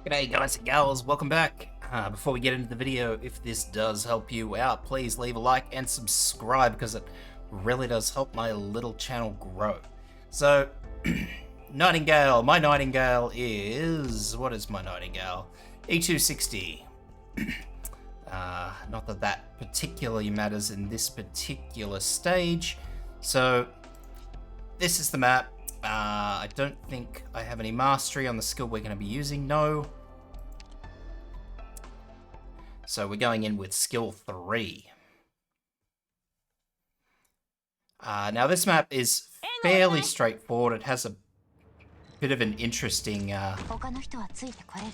G'day guys and gals, welcome back. Before we get into the video, if this does help you out, please leave a like and subscribe because it really does help my little channel grow. So, Nightingale. My Nightingale is... what is my Nightingale? E260. Not that that particularly matters in this particular stage. So, this is the map. I don't think I have any mastery on the skill we're going to be using. No. So we're going in with skill 3. Now this map is fairly straightforward. It has a bit of an interesting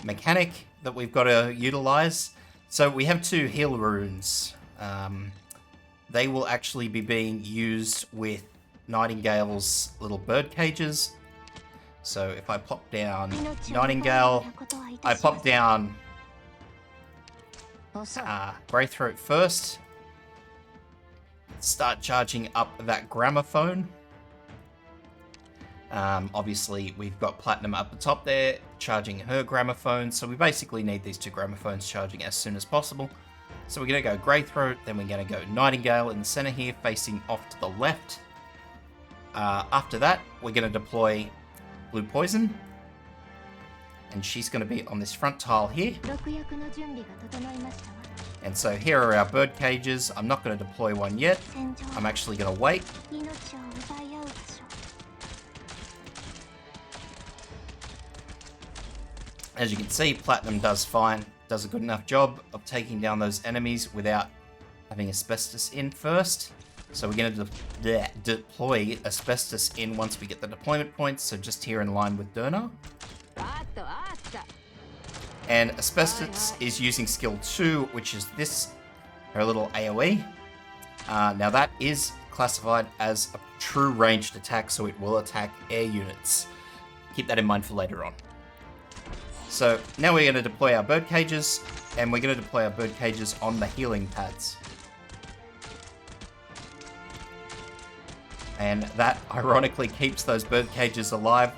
mechanic that we've got to utilize. So we have 2 heal runes. They will actually be being used with Nightingale's little bird cages. So if I pop down Nightingale, I pop down Greythroat first. Start charging up that gramophone. Obviously we've got Platinum up the top there, charging her gramophone. So we basically need these 2 gramophones charging as soon as possible. So we're going to go Greythroat, then we're going to go Nightingale in the center here, facing off to the left. After that, we're going to deploy Blue Poison. And she's going to be on this front tile here. And so here are our bird cages. I'm not going to deploy one yet. I'm actually going to wait. As you can see, Platinum does fine. Does a good enough job of taking down those enemies without having Asbestos in first. So we're going to deploy Asbestos in once we get the deployment points. So just here in line with Durna. And Asbestos is using skill 2, which is this, her little AoE. Now that is classified as a true ranged attack, so it will attack air units. Keep that in mind for later on. So now we're going to deploy our bird cages, and we're going to deploy our bird cages on the healing pads. And that ironically keeps those bird cages alive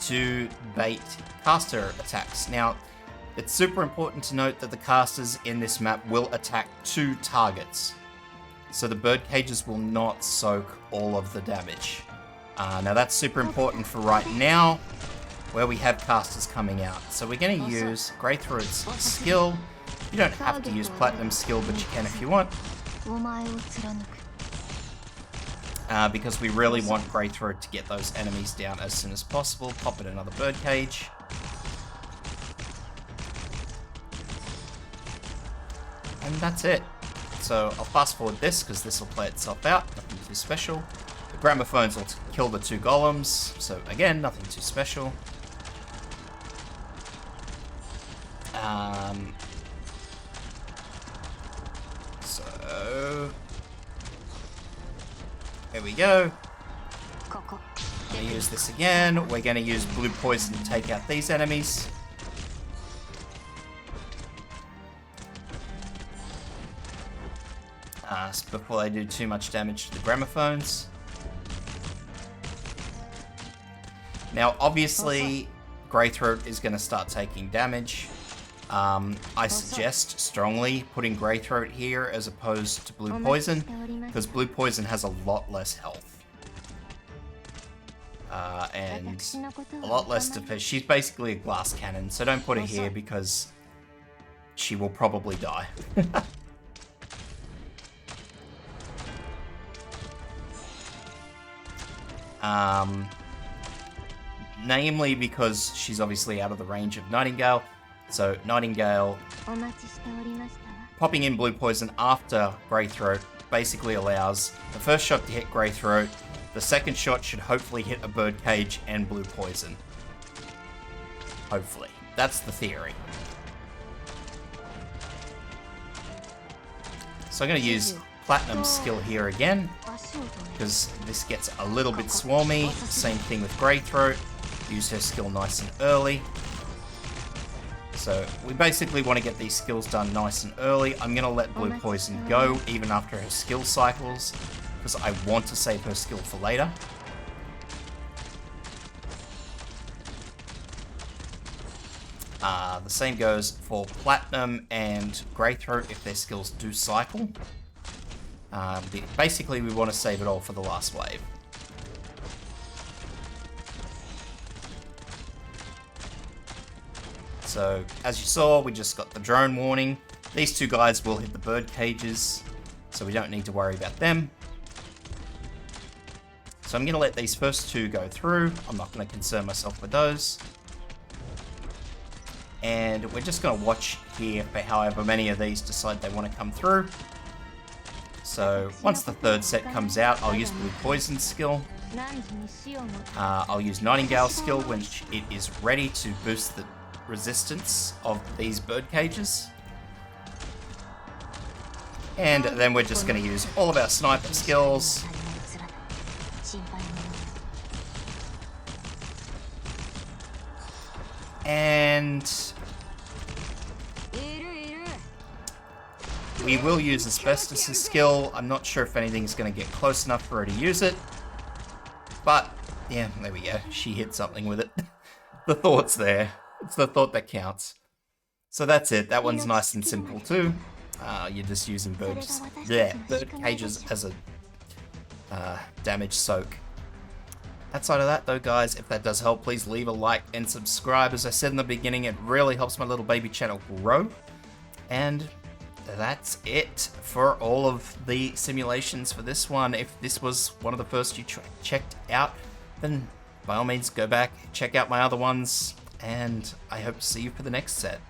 to bait caster attacks. Now, it's super important to note that the casters in this map will attack 2 targets. So the bird cages will not soak all of the damage. Now that's super important for right now, where we have casters coming out. So we're going to use Greythroat's skill. You don't have to use Platinum's skill, but you can if you want. Because we really want Greythroat to get those enemies down as soon as possible. Pop in another bird cage. And that's it. So I'll fast forward this because this will play itself out. Nothing too special. The gramophones will kill the 2 golems. So again, nothing too special. So here we go. I'm going to use this again. We're going to use Blue Poison to take out these enemies. Before they do too much damage to the gramophones. Now, obviously, Greythroat is going to start taking damage. I suggest strongly putting Greythroat here as opposed to Blue Poison, because Blue Poison has a lot less health. And a lot less defense. She's basically a glass cannon, so don't put her here because she will probably die. Namely because she's obviously out of the range of Nightingale. So Nightingale popping in Blue Poison after Greythroat basically allows the first shot to hit Greythroat. The second shot should hopefully hit a bird cage and Blue Poison. Hopefully. That's the theory. So I'm going to use Platinum's skill here again, because this gets a little bit swarmy. Same thing with Greythroat. Use her skill nice and early. So we basically want to get these skills done nice and early. I'm going to let Blue Poison go even after her skill cycles, because I want to save her skill for later. The same goes for Platinum and Greythroat if their skills do cycle. Basically, we want to save it all for the last wave. So, as you saw, we just got the drone warning. These two guys will hit the bird cages, so we don't need to worry about them. So I'm going to let these first two go through. I'm not going to concern myself with those. And we're just going to watch here for however many of these decide they want to come through. So once the third set comes out, I'll use Blue Poison's skill. I'll use Nightingale's skill when it is ready to boost the resistance of these bird cages. And then we're just going to use all of our sniper skills. And we will use Asbestos' skill. I'm not sure if anything's going to get close enough for her to use it. But, yeah, there we go. She hit something with it. The thought's there. It's the thought that counts. So that's it. That one's nice and simple too. You're just using bird cages as a damage soak. Outside of that though, guys, if that does help, please leave a like and subscribe. As I said in the beginning, it really helps my little baby channel grow. And that's it for all of the simulations for this one. If this was one of the first you checked out, then by all means go back, check out my other ones, and I hope to see you for the next set.